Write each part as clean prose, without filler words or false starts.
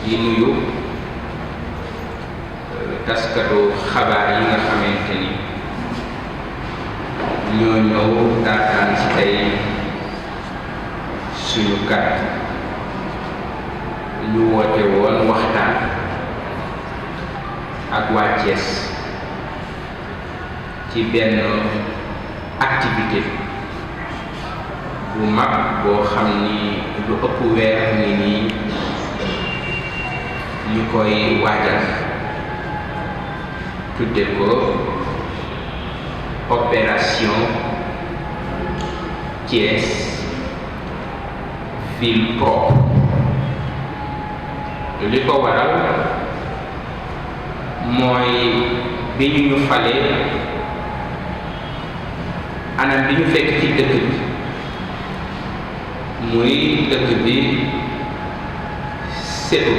di nuyu taskatu xabaar yi nga xamante ni ñoo ñëw taataan ci tey suñu kat ñu woote woon waxtaan ak waa Thiès ci benn activité bu mag boo xam ni lu ëpp weer ni nii ñu koy waajal tudde ko opération Thiès ville propre. li ko waral mooy bi ñu falee anam bi ñu fekk ci dëkk bi muy dëkk bi setu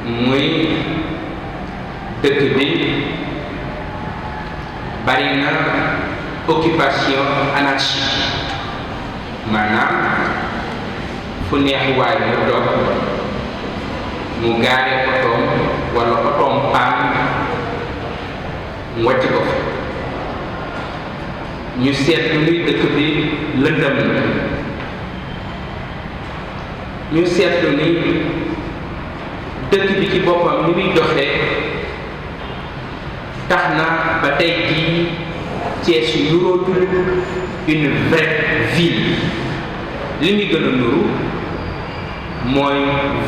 muy dëkk bi bari na occupation anarchique maanaam fu neex waay mu doog mu gaare otoom wala otoom paan mu wàcc ko fa ñu seetlu ni dëkk bi lëndëm la ñu seetlu ni dëkk bi ci boppam ni muy doxee tax na ba tey jii Thiès nurootul une vraie ville li muy gën a nuru mooy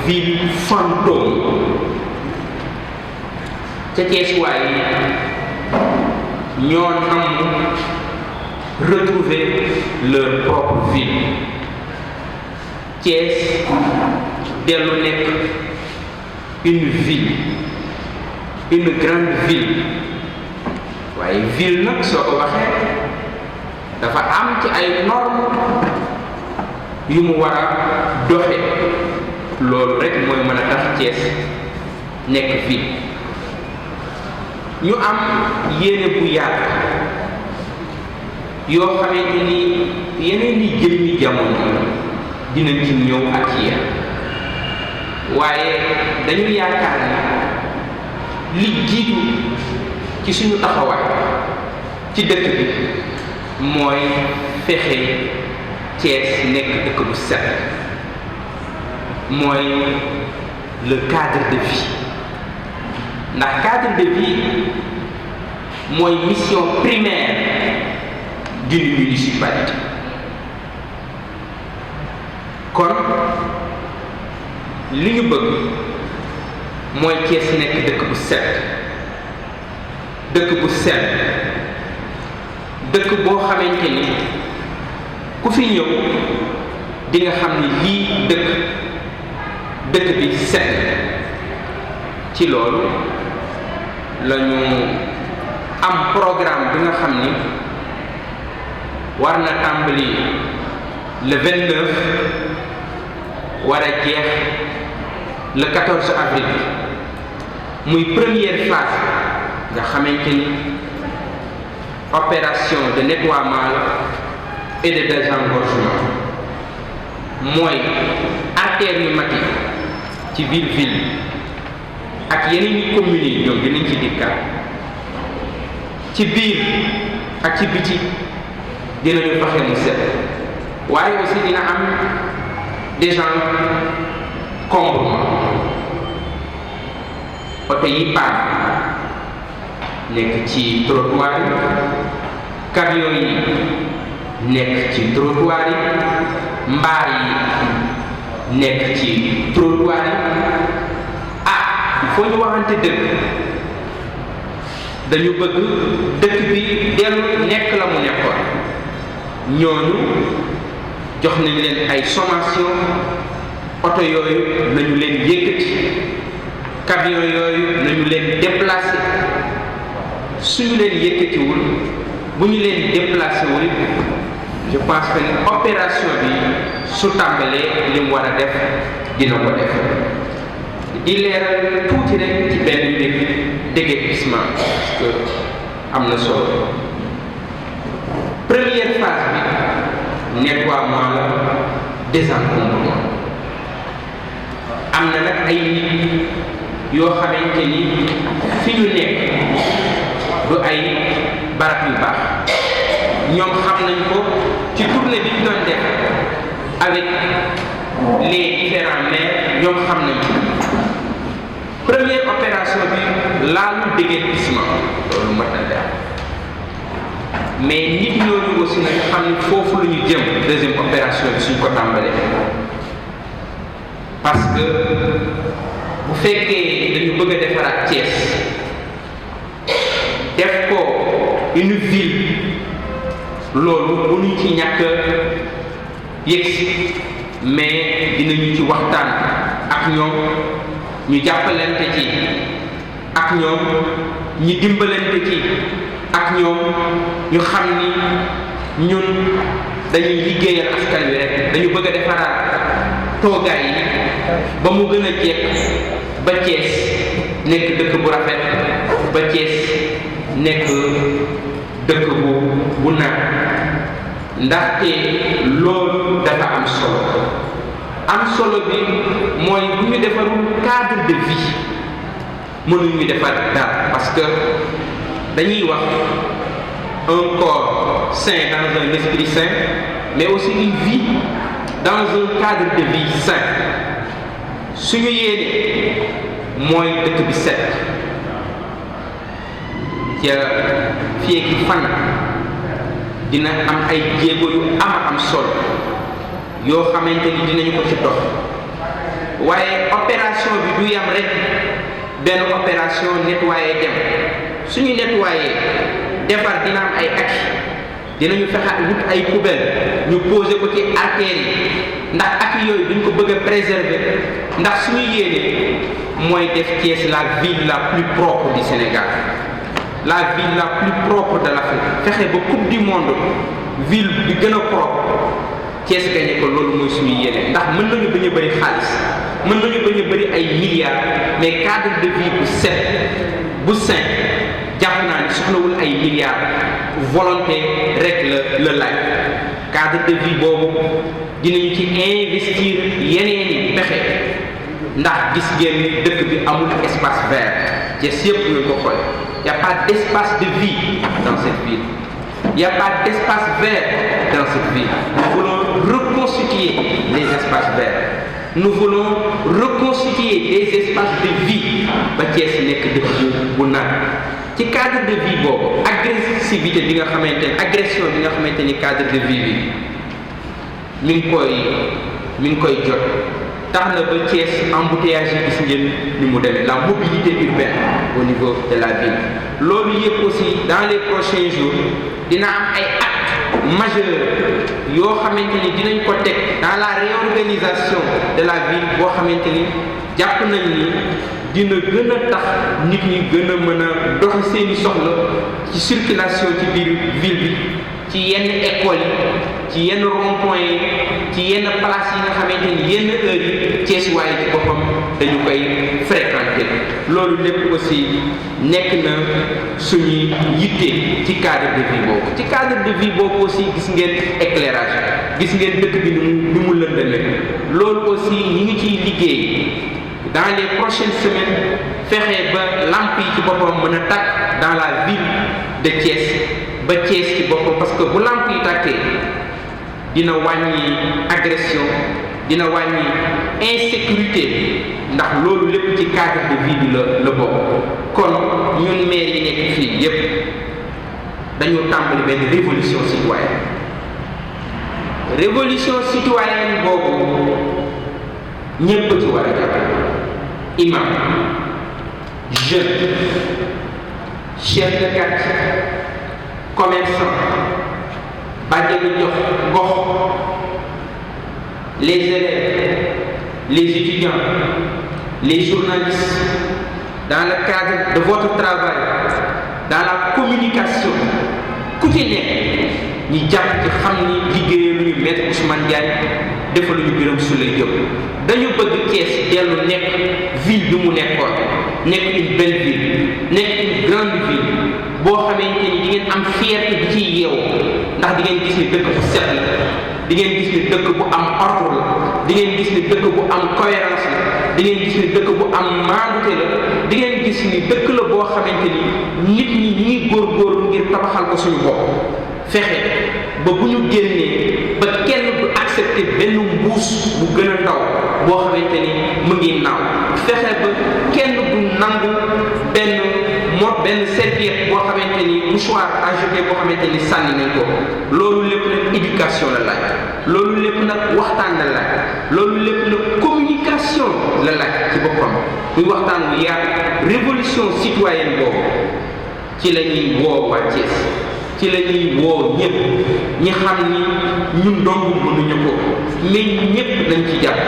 ville fantôme. ca Thiès waay ñoo nam retrouver leur propre ville. Thiès dellu nekk une ville, une grande ville. waaye ville nag soo ko waxee dafa am ci ay normes yu mu war a doxe loolu rek mooy mën a tax Thiès nekk ville. ñu am yéene bu yaatu yoo xamante ni yeneen di jëmmi jamono dinañ ci ñëw ak yéen waaye dañu yaakaar ni li jiitu ci suñu taxawaay ci dëkk bi mooy fexe Thiès nekk dëkk bu set, mooy le cadre de vie. ndax cadre de vie mooy mission primaire d'une municipalité. kon li ñu bëgg mooy Thiès nekk dëkk bu set, dëkk bu set, dëkk boo xamante ni ku fi ñëw di nga xam ni lii dëkk bi set. ci loolu la ñu am programme bi nga xam ni war na tàmbali le 29 war a jeex le 14 avril muy première phase nga xamante ni opération de nettoiement et de désengorgement mooy artères yu mag yi ci biir ville ak yeneen i communes yi ñoom dinañ ci dikkaat ci biir ak ci biti dinañu fexe mu set waaye aussi dina am désencombrement oto yi paan nekk ci trottoir yi, camion yi nekk ci trottoir yi, mbaar yi nekk ci trottoir yi. foo ñu waxante dëkk dañu bëgg dëkk bi dellu nekk la mu nekkoon. ñooñu jox nañ leen ay sommation, oto yooyu nañu leen yëkkati, camion yooyu nañu leen déplacé. suñu leen yëkkatiwul, bu ñu leen déplacé wul, je pense que opération bi su tàmbalee li mu war a def dina ko def. di leeral tuuti rek ci benn mbir déguerpissement parce que am na solo. première phase bi nettoiement la, désencombrement. am na nag ay nit yoo xamante ni fi ñu nekk du ay barab yu baax ñoom xam nañ ko ci tournée bi ñu doon def avec les différents maires ñoom xam nañ ko. Première opération bi laalu déguerpissement loolu mat na def mais nit ñooñu aussi nañu xam ni foofu lu ñu jëm deuxième opération bi suñ ko tàmbalee parce que bu fekkee dañu bëgg a defaraat Thiès def ko une ville loolu mënuñ ci ñàkk yëgsi mais dinañu ci waxtaan ak ñoom ñu jàppalante ci ak ñoom ñu dimbalante ci ak ñoom ñu xam ni ñun dañuy liggéeyal askan wi rek dañu bëgg a defaraat toogaay yi ba mu gën a jekk ba Thiès nekk dëkk bu rafet ba Thiès nekk dëkk bu naat ndaxte loolu dafa am solo bi mooy bu ñu defarul cadre de vie mënuñu defar dara parce que dañuy wax un corps sain dans un esprit sain mais aussi une vie dans un cadre de vie sain suñu yéene mooy dëkk bi set ca fii ki fan dina am ay jéego yu am solo yoo xamante ni dinañu ko ci dox waaye opération bi du yam rek benn opération nettoyer dem suñu nettoyer defar dina am ay acquis dinañu fexe wut ay poubelle ñu poser ko ci artères yi ndax acquis yooyu duñ ko bëgg a préserver ndax suñu yéene mooy def Thiès la ville la plus propre du Sénégal la ville la plus propre de l'Afrique fexe ba coupe du monde ville bi gën a propre Thiès gagné ko loolu mooy suñu yéene ndax mën nañu bañ a bëri xaalis mën nañu bañ a bëri ay milliards mais cadre de vie bu set bu sain jàpp naa ni soxlawul ay milliards volonté rek la laaj cadre de vie boobu dinañu ci investir yeneen i pexe ndax gis ngeen ni dëkk bi amul espace vert Thiès yëpp ñu ko xool y a pas d'espace de vie dans cette ville y a pas d'espace vert dans cette ville. Nous voulons reconstituer les espaces verts. Nous voulons reconstituer des espaces de vie ba Thiès nekk dëkk bu naat ci cadre de vie boobu agressivité bi nga xamante ni agression bi nga xamante ni cadre de vie bi mi ngi koy jot tax na ba Thiès embouteillage yi gis ngeen ni mu demee la mobilité urbaine au niveau de la ville loolu yëpp aussi dans les prochains jours dina am ay actes majeurs yoo xamante ni dinañ ko teg dans la réorganisation de la ville boo xamante ni jàpp nañ ni dina gën a tax nit ñi gën a mën a doxi seeni soxla ci circulation ci biir ville bi ci yenn écoles yi ci yenn rond-point yi ci yenn places yi nga xamante ni yenn heures yi Thiès waaye ci boppam dañu koy fréquenter loolu lépp aussi nekk na suñuy yitte ci cadre de vie boobu ci cadre de vie boobu aussi gis ngeen éclairage gis ngeen dëkk bi ni mu lëndëmee loolu aussi ñi ngi ciy liggéey dans les prochaines semaines fexe ba lamp yi ci boppam mën a tàkk dans la ville de Thiès ba Thiès ci boppam parce que bu lamp yi tàkkee dina wàññi agression dina wàññi insécurité ndax loolu lépp ci cadre de vie bi la bokk kon ñun maire yi nekk fii yépp dañu tàmbali benn révolution citoyenne boobu ñépp ci war a jàpp imam jeune chef de quartier commerçant bàjjenu gox les élèves les étudiants les journalistes dans le cadre de votre travail dans la communication ku ci nekk ñi jàpp ci xam ni liggéeyee lu ñu maître Ousmane Diagne defal lu ñu Birame Souleye Diop dañu bëgg Thiès dellu nekk ville bi mu nekkoon nekk une belle ville nekk une grande ville boo xamante ni di ngeen am fierté bi ciy yeewu ndax di ngeen gis ni dëkk bu set la di ngeen gis ni dëkk bu am ordre la di ngeen gis ni dëkk bu am cohérence la di ngeen gis ni dëkk bu am maandute la di ngeen gis ni dëkk la boo xamante ni nit ñi ñuy góorgóorlu ngir tabaxal ko suñu bopp fexe ba bu ñu génnee ba kenn du accepter benn mbuus bu gën a ndaw boo xamante ni mu ngi naaw fexe ba kenn du nangu benn serviette boo xamante ni mouchoir à jeter boo xamante ni sànni nañ ko loolu lépp nag éducation la laaj loolu lépp nag waxtaan la laaj loolu lépp nag communication la laaj ci boppam muy waxtaan wu yaatu révolution citoyenne boobu ci la ñuy woo waa Thiès ci la ñuy woo ñëpp ñi xam ni ñun dong mënuñu ko mais ñëpp dañ ci jàpp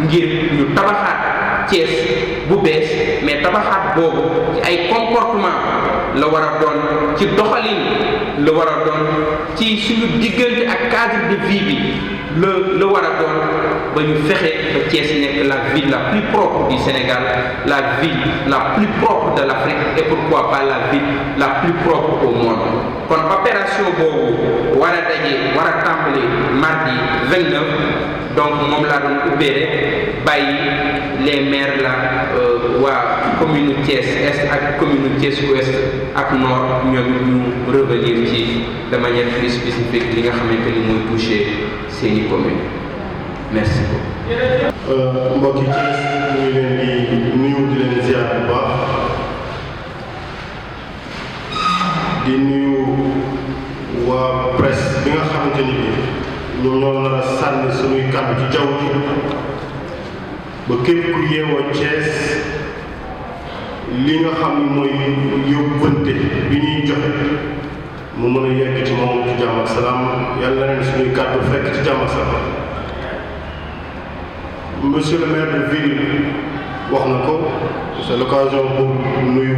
ngir ñu tabaxaat Thiès bu bees mais tabaxaat boobu ci ay comportement la war a doon ci doxalin la war a doon ci suñu diggante ak cadre de vie bi la war a doon ba ñu fexe ba Thiès nekk la ville la plus propre du Sénégal la ville la plus propre de l'Afrique et pourquoi pas la ville la plus propre au monde kon opération boobu war a daje war a tàmbali mardi 29 donc moom laa doon ubbee bàyyi les maires la waa commune Thiès Est ak commune Thiès Ouest ak Nord ñoom ñu revenir ci de manière plus spécifique li nga xamante ni mooy toucher seeni commune merci beaucoup. mbokki Thiès ñu ngi leen di nuyu di leen ziar bu baax di nuyu waa presse bi nga xamante ni bi ñoom ñoo nar a sànni suñuy kàddu ci jaww ji ba képp ku yeewoo Thiès li nga xam ni mooy yóbbante bi ñuy joxe mu mën a yegg ci moom ci jàmm ak salaam yàlla na leen suñuy kàddu fekk ci jàmm ak salaam. Monsieur le maire de ville wax na ko c'est l'occasion pour nuyu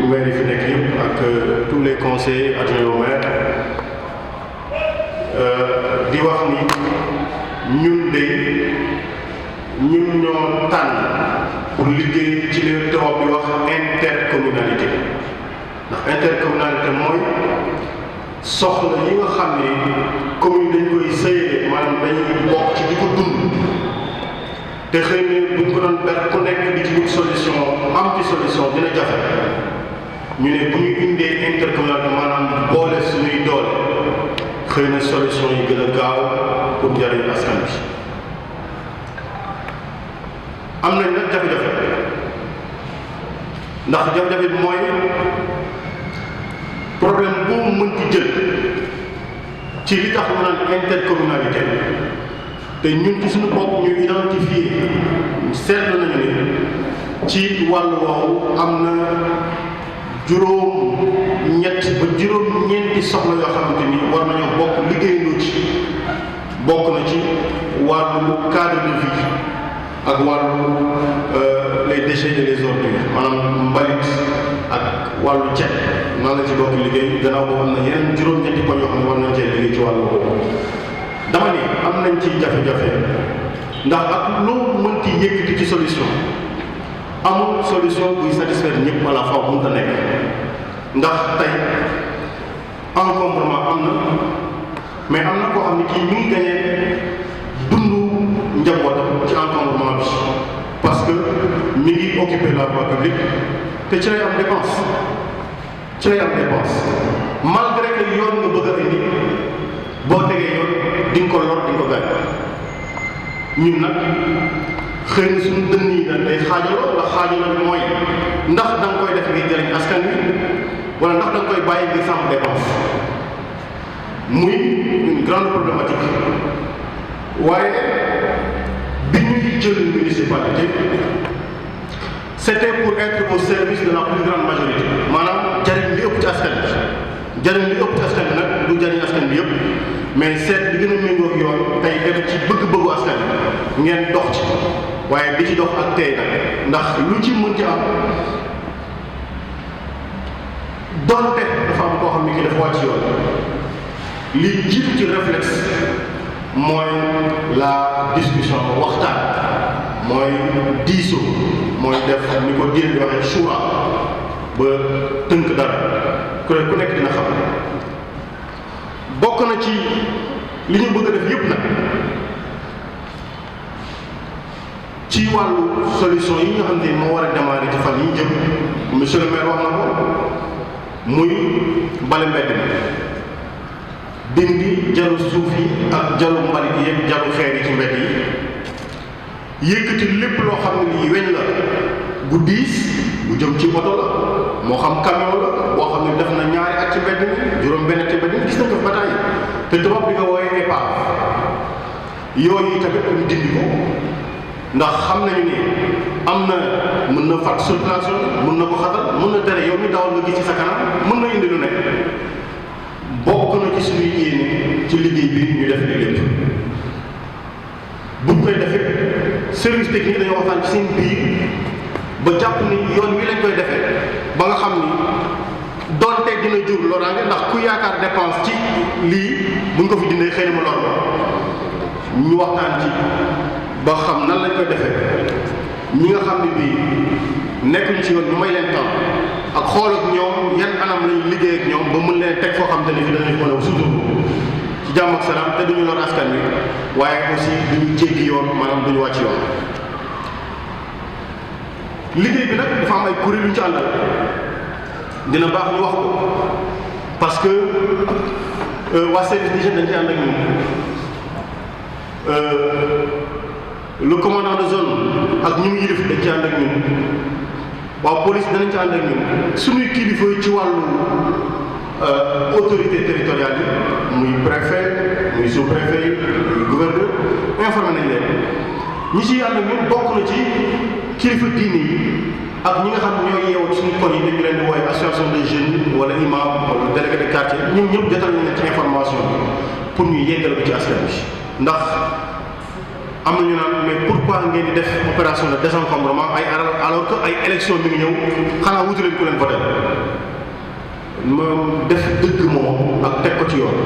maire yi fi nekk yëpp ak tous les conseillers adjoints au maire di wax ni ñun ñoo tànn pour liggéey ci li tubaab bi wax intercommunalité ndax intercommunalité mooy soxla yi nga xam ne commune dañ koy sëyee maanaam dañuy bokk ci di ko dund te xëy na buñ ko doon ber ku nekk di ci wut solution am ci solution dina jafe ñu ne bu ñu indee intercommunalité maanaam boole suñuy doole xëy na solution yi gën a gaaw pour njëriñ askan bi am nañ nag jafe-jafe ndax jafe-jafe bi mooy problème boo mënti jël ci li tax mu naan intercommunalité te ñun ci suñu bopp ñu identifié seetlu nañu ne ci wàllu woowu am na juróom-ñett ba juróom-ñeenti soxla yoo xamante ni war nañoo bokk liggéeyandoo ci bokk na ci wàllu cadre de vie ak wàllu les déchets et les ordures maanaam mbalit ak wàllu cet nan la ci bokk liggéey gannaaw boo xam ne yeneen juróom-ñetti poñ yoo xam ne war nañ cee liggéey ci wàllu woowu dama ni am nañ ci jafe-jafe ndax ak loo mënti yëkkati ci solution amul solution buy satisfaire ñëpp wala faw mënta nekk ndax tey encombrement am na mais am na koo xam ne kii mi ngi gañee dundu njabootam ci encombrement bi parce que mi ngi occuper la voie publique te ci lay am dépense malgré que yoon nga bëgg a indi boo tegee yoon di nga ko lor di nga ko gaañ ñun nag xëy na suñu dënn yi dañ day xaajaloo la xaajaloo bi mooy ndax da nga koy def ngir jëriñ askan wi wala ndax da nga koy bàyyi ngir sàmm dépense muy une grande problématique waaye bi ñuy jël municipalité c'était pour être au service de la plus grande majorité maanaam jëriñ li ëpp ci askan bi jëriñ li ëpp ci askan bi nag du jëriñ askan bi yëpp mais seet li gën a méngoo ak yoon tey dem ci bëgg-bëggu askan bi ngeen dox ci waaye di ci dox ak tey nag ndax lu ci mën ci am donte dafa am koo xam ne ki dafa wàcc yoon li jiitu ci réflexe mooy la discussion waxtaan mooy diisoo mooy def ni ko diine di waxee shura ba tënk dara ku nekk dina xam bokk na ci li ñu bëgg a def yépp nag wàllu solution yi nga xam ne moo war a démarrer ci fan yi jëm monsieur le maire wax na ko muy bale mbedd mi dindi jalu suuf yi ak jalu mbalit yi ak jalu xeer yi ci mbedd yi yëkkati lépp loo xam ne lii weñ la gu diis bu jëm ci oto la moo xam camion la boo xam ne def na ñaari at ci mbedd mi juróom benn ci mbedd mi gis nañ ko bataay te tubaab bi nga wooyee épave yooyu tamit ñu dindi ko ndax xam nañu ni am na mën na fàtt circulation mën na ko xatal mën na tere yow mi dawal nga gis ci sa kanam mën na indi lu nekk bokk na ci suñuy yéene ci liggéey bi ñu def li lépp buñ koy defee service technique dañoo waxtaan ci seen biir ba jàpp ni yoon wi lañ koy defee ba nga xam ni doonte dina jur loraange ndax ku yaakaar dépense ci lii buñ ko fi dindee xëy na ma lor la ñu waxtaan ci ba xam nan lañ koy defee ñi nga xam ne bii nekkuñ ci yoon ñu may leen temps ak xool ak ñoom yan anam lañu liggéey ak ñoom ba mën leen teg foo xam te ne fi danañ mën a sutur ci jàmm ak salaam te duñu lor askan wi waaye aussi duñu jéggi yoon maanaam duñu wàcc yoon. liggéey bi nag dafa am ay kuréel yu ñu ci àndal dina baax ñu wax ko parce que waa service d'hygiène dañ ci ànd ak ñun le commandant de zone ak ñu ngi yilif dañ ci ànd ak ñun waa police danañ ci ànd ak ñun suñuy kilifa ci wàllu autorité territoriale yi muy préfet muy sous-préfet muy gouverneur informé nañ leen ñi ciy ànd ak ñun bokk na ci kilifa diine yi ak ñi nga xam ne ñooy yeewoo ci suñu koñ yi dañu leen di wooye association des jeunes wala imam wala délégué de quartier ñoom ñëpp jotal nañ leen ci information bi pour ñu yeggal ko ci askan bi ndax am na ñu naan mais pourquoi ngeen di def opération de désencombrement alors que ay élection mi ngi ñëw xanaa wutu leen ku leen voté moom def dëgg moom ak teg ko ci yoon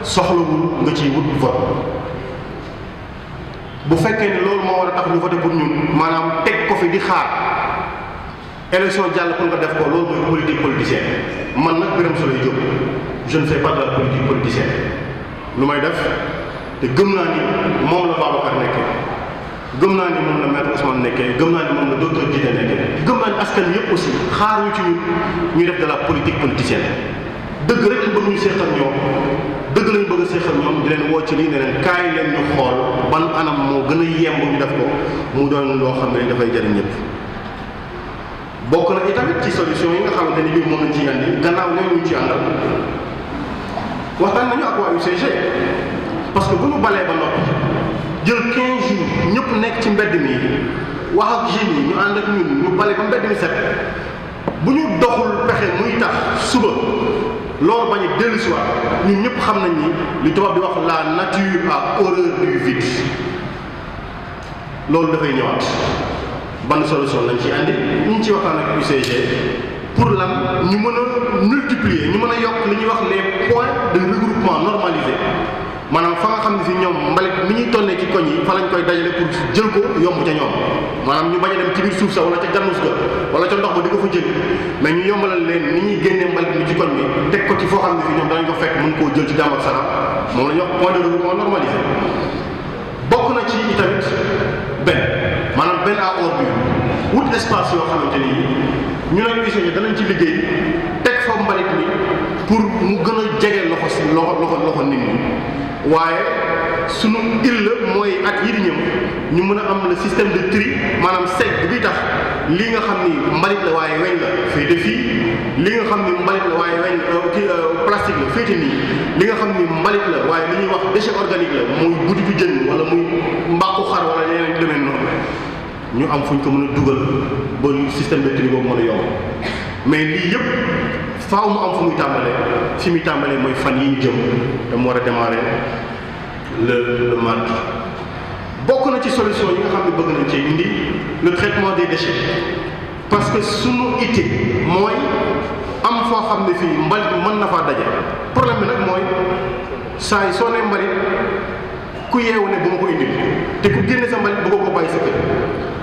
soxlawul nga ciy wut vote bu fekkee ne loolu moo war a tax ñu voté pour ñun maanaam teg ko fi di xaar élection jàll pour nga def ko loolu mooy politique politicienne man nag Birame Souleye Diop je ne fais pas de la politique politicienne lu may def te gëm naa ni moom la Babacar nekkee gëm naa ni moom la maître Ousmane nekkee gëm naa ni moom la docteur Djité nekkee gëm naa ni askan yëpp aussi xaaruñu ci ñun ñu def de la politique politicienne dëgg rek lañ bëgg ñu seetal ñoom dëgg lañ bëgg a seetal ñoom di leen woo ci lii ne leen kaay leen ñu xool ban anam moo gën a yemb ñu def ko mu doon loo xam ne dafay jëriñ ñëpp. bokk na itamit ci solution yi nga xamante ni bii moom lañ ci andi gannaaw ñoom ñu ci àndal waxtaan nañu ak waa UCG parce que bu ñu balee ba noppi jël 15 jours ñëpp nekk ci mbedd mi wax ak jeunes yi ñu ànd ak ñun ñu bale ba mbedd mi set bu ñu doxul pexe muy tax suba loolu bañ a dellusiwaat ñun ñëpp xam nañ ni li tubaab di wax la nature a horreur du vide loolu dafay ñëwaat ban solution lañ ci andi ñu ngi ci waxtaan ak UCG pour lan ñu mën a multiplier ñu mën a yokk li ñuy wax les points de regroupement normalisés maanaam fa nga xam ne fi ñoom mbalit ni ñuy tonnee ci koñ yi fa lañ koy dajale pour jël ko yomb ca ñoom maanaam ñu bañ a dem ci biir suuf sa wala ca gannus ga wala ca ndox ba di ko fa jël mais ñu yombalal leen ni ñuy génnee mbalit mi ci koñ bi teg ko ci foo xam ne fi ñoom danañ ko fekk mën koo jël ci jàmm ak salaam moom la ñuy wax point de regroupement normalisé bokk na ci itamit maanaam benn à ordure wut espace yoo xamante ni ñu ne UCG danañ ci liggéey teg fa mbalit mi pour mu gën a jege loxo nit ñi waaye sunu île mooy at yi di ñëw ñu mën a am le système de tri maanaam segg bi tax li nga xam ni mbalit la waaye weñ la féete fii li nga xam ni mbalit la waaye weñ plastique la féete nii li nga xam ni mbalit la waaye li ñuy wax déchet organique la muy butitu jën wala muy mbàqu xar wala yeneen demee noonu ñu am fu ñu ko mën a dugal ba système de tri boobu mën a yomb mais lii yëpp faaw mu am fu muy tàmbalee fi muy tàmbalee mooy fan yi ñu jëm te mu war a démarrer le mardi bokk na ci solution yi nga xam ne bëgg nañ cee indi le traitement des déchets parce que sunu itte mooy am foo xam ne fii mbalit mën na faa daje problème bi nag mooy saa yi soo nee mbalit ku yeewu ne bu ma ko indil te ku génne sa mbalit bëgg ko bàyyi sa kër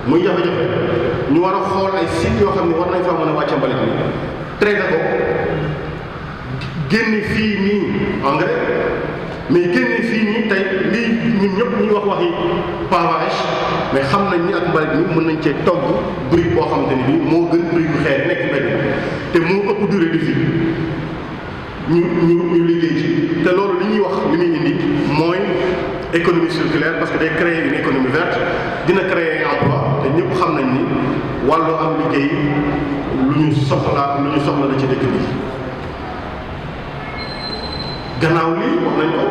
muy jafe-jafe ñu war a xool ay sites yoo xam ne war nañ faa mën a wàcce mbalit mi traité ko génne fii nii engrais mais génne fii nii tey lii ñun ñëpp ñuy wax waxi pavage mais xam nañ ni ak mbalit mi mën nañ cee togg brique boo xamante ni bii moo gën brique bu xeer nekk mbedd te moo ëpp durée de vie ñu liggéey ci te loolu li ñuy wax li muy indi mooy économie circulaire parce que day créer une économie verte dina créer emploi te ñëpp xam nañ ni wàllu am liggéey lu ñu soxla la ci dëkk bi. gannaaw lii wax nañ ko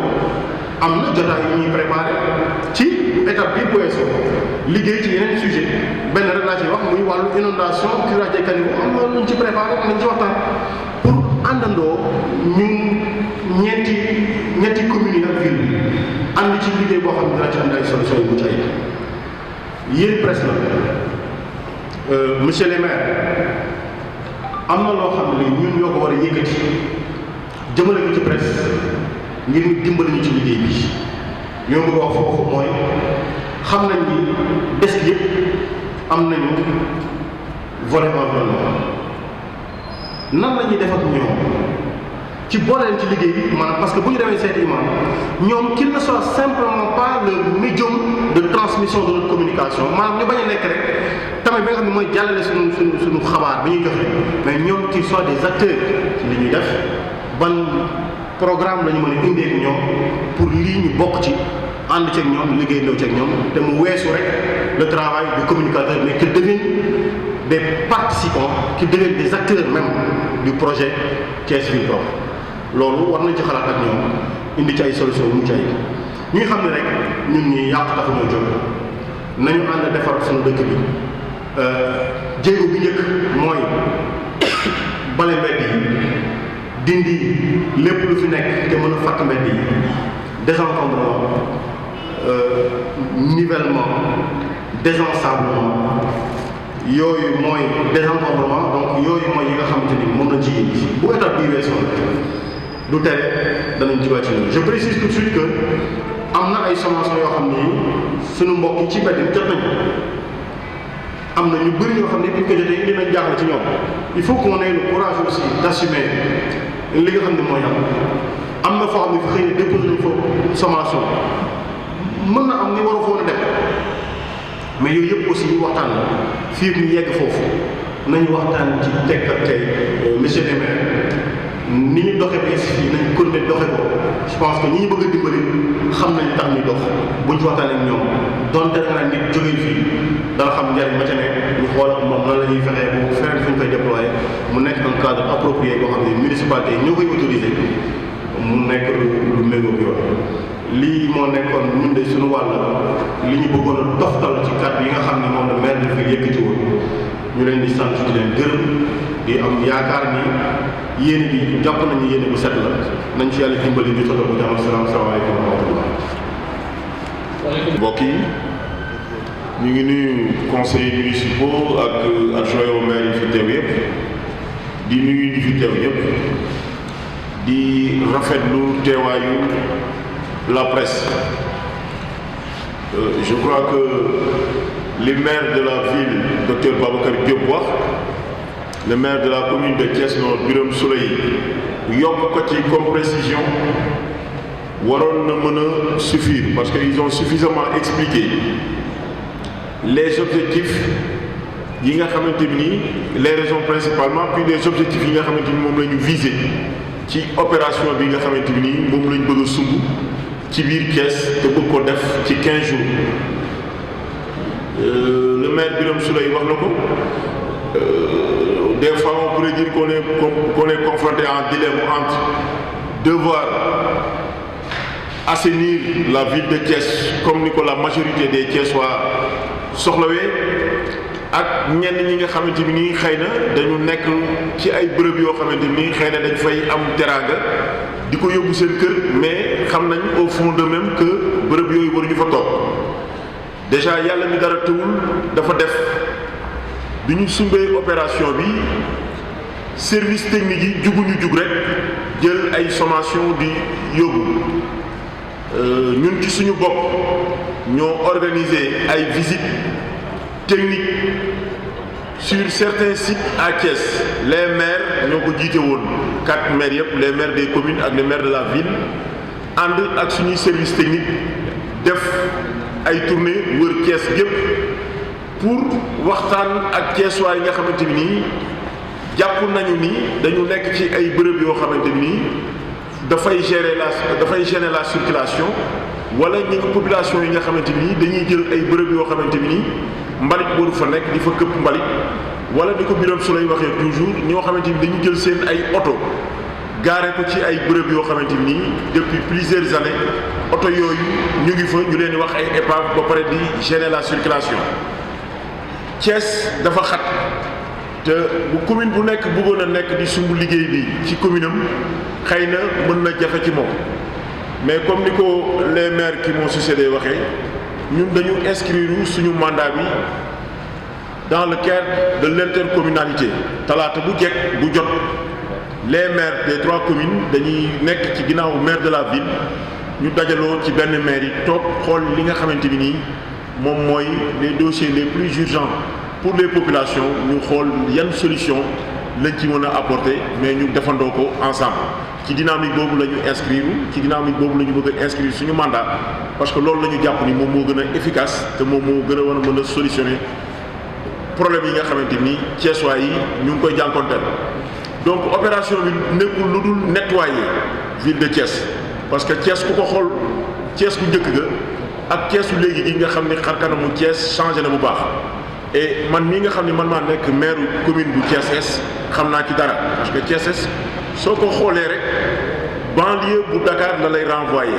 am na jotaay yu ñuy préparé ci étape bi weesu liggéey ci yeneen sujet benn rek laa ci wax muy wàllu inondation curage des caniveaux am na lu ñu ci préparé nañ ci waxtaan pour àndandoo ñun ñetti communes yi ak ville bi ànd ci liggéey boo xam ne dina ci andi ay solution yu mucc ayib yéen presse la monsieur le maire am na loo xam ne ñun ñoo ko war a yëkkati jëmale ko ci presse ngir dimbali ñu ci liggéey bi ñoo bëgg wax foofu mooy xam nañ ni des yëpp am nañu volet environnement nan la ñuy def ak ñoom ci booleen ci liggéey bi maanaam parce que bu ñu demee seeti imam ñoom qu'il ne soit simplement pas le médium de transmission de notre communication maanaam ñu bañ a nekk rek tamit bi nga xam ne mooy jàllale suñu xabaar bi ñuy joxe mais ñoom qu'ils soient des acteurs ci li ñuy def ban programme la ñu mën a indee ak ñoom pour lii ñu bokk ci ànd ceeg ñoom liggéey ndaw ceeg ñoom te mu weesu rek le travail du communicateur mais qu'ils deviennent des participants qu'ils deviennent des acteurs même du projet Thiès Ville Propre loolu war nañ ci xalaat ak ñoom indi ci ay solution yu mucc ayib ñuy xam ne rek ñun ñi yàqu taxu ñoo jóg nañu ànd defar suñu dëkk bi jéego bi njëkk mooy bale mbedd yi dindi lépp lu fi nekk te mën a fàtt mbedd yi désencombrement nivellement désensablement yooyu mooy désencombrement donc yooyu mooy yi nga xamante ni moom la jigéen ji bu étape bii weesoo du tere danañ jiwaat ci loolu je précise tout de suite que am na ay sommation yoo xam ni suñu mbokk yi ci mbedd mi jot nañ am na ñu bëri ñoo xam ne bi ñu ko jotee indi nañ jaaxle ci ñoom il faut qu'on ait le courage aussi d'assumer li nga xam ne mooy am na foo xam ne fi xëy na déposé nañ fa sommation mën na am ni war a foon a dem mais yooyu yëpp aussi waxtaan la fii ñu yegg foofu nañu waxtaan ci teg ak tey monsieur le maire ni ñu doxee ba fii nañ continuer doxe ko je pense que ñi ñu bëgg a dimbali xam nañu tax ñuy dox buñ ci waxtaan ak ñoom donte da nga naan nit jógee fii dana xam njariñ ma ca ne ñu xool ak moom nan la ñuy fexee bu feneen fu ñu koy déployer mu nekk un cadre approprié boo xam ne municipalité ñoo koy autorisé mu nekk lu méngóog yoon lii moo nekkoon ñun de suñu wàll li ñu bëggoon a toftal ci kàddu yi nga xam ne moom la maire de fi yëkkati woon ñu leen di sant di leen gërëm di am yaakaar ni yéene bi jàpp nañu yéene bu set la nañ ci yàlla dimbali ñu soto bu jàmm salaamaaleykum wa rahmatullah. mbokk yi ñu ngi nuyu conseillers municipaux ak adjoint au maire yi fi teew yëpp di nuyu ñi fi teew yëpp di rafetlu teewaayu la presse. Je crois que les maires de la ville, Dr Babacar Diop wax le maire de la commune de Thiès Nord Birame Souleye yokk ko ci comme précision waroon na mën a suffire parce que ils ont suffisamment expliqué les objectifs yi nga xamante ni les raisons principalement puis les objectifs yi nga xamante ni moom la ñu viser ci opération bi nga xamante ni moom la ñu bëgg a sumb ci biir Thiès te bëgg ko def ci 15 jours le maire Birame Souleye wax na ko des fois on pourrait dire qu'on est confronté à un dilemme entre devoir assainir la ville de Thiès comme ni ko la majorité des Thiessois soxlawee ak ñenn ñi nga xamante ni xëy na dañu nekk ci ay bërëb yoo xamante ni xëy na dañ fay am teraanga di ko yóbbu seen kër mais xam nañ au fond de même que bërëb yooyu waruñu fa toog déjà yàlla mi dara tëwul dafa def bi ñu sumbee opération bi service technique yi juguñu jug rek jël ay sommation di yóbbu ñun ci suñu bopp ñoo organiser ay visites techniques sur certains sites à Thiès les maires ñoo ko jiite woon 4 maires yëpp les maires des communes ak les maires de la ville ànd ak suñuy service technique def ay tournée wër Thiès gépp pour waxtaan ak Thiessois yi nga xamante ni nii jàpp nañu ni dañu nekk ci ay bërëb yoo xamante ni nii dafay gêner la circulation wala ñi population yi nga xamante ni dañuy jël ay bërëb yoo xamante ni nii mbalit waru fa nekk di fa këpp mbalit wala di ko Birame Souleye waxee toujours ñoo xamante ni dañu jël seen ay oto gaare ko ci ay bërëb yoo xamante ni depuis plusieurs années oto yooyu ñu ngi fa ñu leen di wax ay épave ba pare di gêner la circulation. Thiès dafa xat te bu commune bu nekk bëggoon a nekk di sumb liggéey bi ci commune am xëy na mën na jafe ci moom mais comme ni ko les maires qui m'ont succédé waxee ñun dañu inscrire suñu mandat bi dans le cadre de l'intercommunalité talaata bu jekk bu jot les maires des 3 communes dañuy nekk ci ginnaaw maire de la ville ñu dajaloo ci benn maire yi toog xool li nga xamante ni nii moom mooy les dossiers les plus urgents pour les populations ñu xool yan solution lañ ci mën a apporter mais ñu defandoo ko ensemble ci dynamique boobu la ñu inscrire ci dynamique boobu la ñu bëgg a inscrire suñu mandat parce que loolu la ñu jàpp ni moom moo gën a efficace te moom moo gën a war a mën a solutionner problème yi nga xamante ni Thiessois yi ñu ngi koy jànkonteel. Donc opération bi nekkul lu dul nettoyer ville de Thiès parce que Thiès ku ko xool Thiès bu njëkk ga ak Thiès bu léegi gi nga xam ni xar kanamu Thiès changé na bu baax et man mii nga xam ni man maa nekk maire commune bu Thiès Est xam naa ci dara parce que Thiès Est soo ko xoolee rek banlieue bu Dakar la lay renvoyer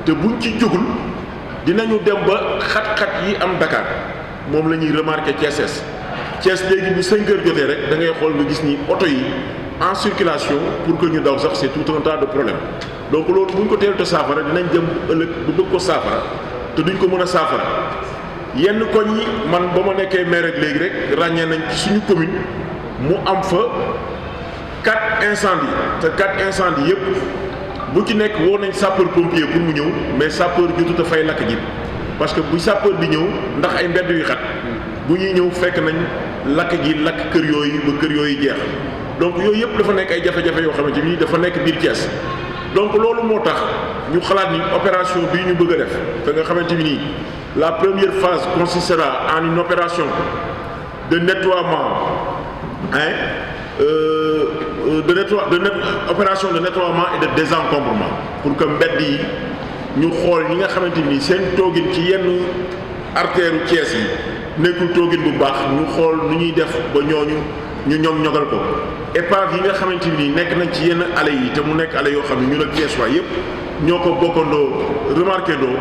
te buñ ci jógul dinañu dem ba xat-xat yi am Dakar moom la ñuy remarqué Thiès Est Thiès léegi bu 5 heures jotee rek da ngay xool nga gis ni oto yi en circulation pour que ñu daw sax c'est tout un tas de problème donc loolu bu ñu ko teel te saafara dinañ dem ëllëg bu bëgg ko saafara te duñ ko mën a saafara yenn koñ yi man ba ma nekkee maire ak léegi rek ràññee nañ ci suñu commune mu am fa 4 incendies te 4 incendies yëpp bu ci nekk woo nañ sapeur pompier pour mu ñëw mais sapeur jotut a fay lakk ji parce que bu sapeur di ñëw ndax ay mbedd yu xat bu ñuy ñëw fekk nañ lakk gi lakk kër yooyu ba kër yooyu jeex donc yooyu yëpp dafa nekk ay jafe-jafe yoo xamante ni dafa nekk biir Thiès donc loolu moo tax ñu xalaat ni opération bii ñu bëgg a def te nga xamante ni la première phase consistera en une opération de nettoiement opération de nettoiement et de désencombrement pour que mbedd yi ñu xool ñi nga xamante ni seen toogin ci yenn artère Thiès yi nekkul toogin bu baax ñu xool nu ñuy def ba ñooñu ñu ñogal ko épave yi nga xamante ni nekk nañ ci yenn allées yi te mu nekk allées yoo xam ne ñun ak Thiessois yëpp ñoo ko bokkandoo remarqué doo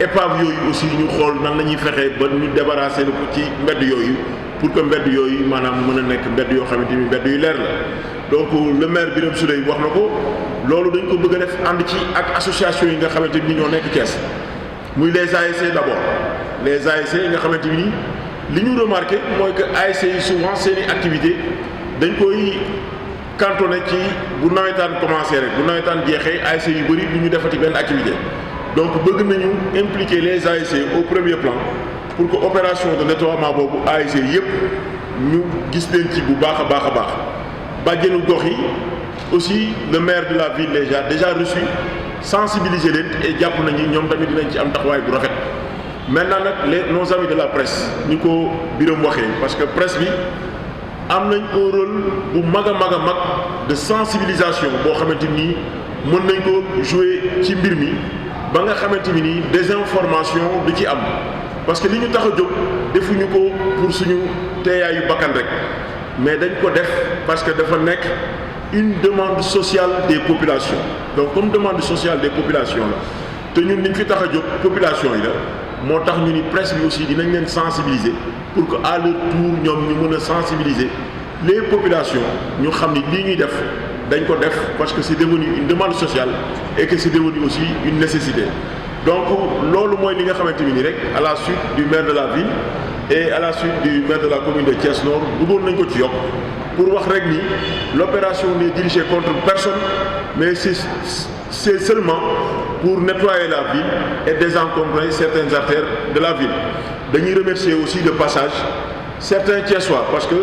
épave yooyu aussi ñu xool nan la ñuy fexee ba ñu débarrasser ko ci mbedd yooyu pour que mbedd yooyu maanaam mën a nekk mbedd yoo xamante ni mbedd yu leer la donc le maire Birame Souleye wax na ko loolu dañ ko bëgg a def ànd ci ak association yi nga xamante ni ñoo nekk Thiès muy les ASC d'abord les ASC yi nga xamante ni li ñu remarqué mooy que ASC yi souvent seen i activité dañ koy cantonné ci bu nawetaan commencé rek bu nawetaan jeexee ASC yu bëri du ñu defati benn activité donc bëgg nañu impliquer les ASC au premier plan pour que opération de nettoiement boobu ASC yëpp ñu gis leen ci bu baax a baax a baax bàjjenu gox yi aussi le maire de la ville déjà reçu sensibiliser leen et jàpp nañu ñoom tamit dinañ ci am taxawaay bu rafet. maintenant nag nos amis de la presse ni ko Birame waxee parce que presse bi am nañ un rôle bu mag a mag de sensibilisation boo xamante ni mën nañ ko jouer ci mbir mi ba nga xamante ni désinformation du ci am parce que li ñu tax a jóg defuñu ko pour suñu teeyaayu bakkan rek mais dañ ko def parce que dafa nekk une demande sociale des populations donc comme demande sociale des populations la te ñun liñ fi tax a jóg population yi la moo tax ñu ni presse bi aussi dinañ leen sensibiliser pour que à leur tour ñoom ñu mën a sensibiliser les populations ñu xam ni lii ñuy def dañ ko def parce que c'est devenu une demande sociale et que c'est devenu aussi une nécessité donc loolu mooy li nga xamante ni rek à la suite du maire de la ville et à la suite du maire de la commune de Thiès Nord bëggoon nañ ko ci yokk pour wax rek ni l'opération n'est dirigée contre personne mais c'est seulement pour nettoyer la ville et désencombrer certaines artères de la ville dañuy remercier aussi de passage certains Thiessois parce que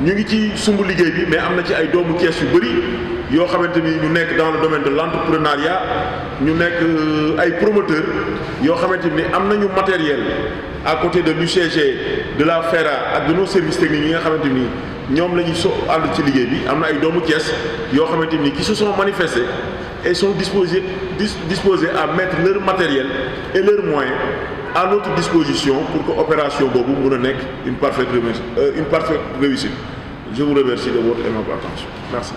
ñu ngi ci sumb liggéey bi mais am na ci ay doomu Thiès yu bëri yoo xamante ni ñu nekk dans le domaine de l'entrepreneuriat ñu nekk ay promoteurs yoo xamante ni am nañu matériel à côté de l'UCG de la FERA ak de nos services techniques yi nga xamante ni ñoom la ñuy ànd ci liggéey bi am na ay doomu Thiès yoo xamante ni qui se sont manifestés et sont disposés à mettre leur matériel et leurs moyens à notre disposition pour que opération boobu mën a nekk une parfaite réussite. Je vous remercie de votre aimable attention. Merci.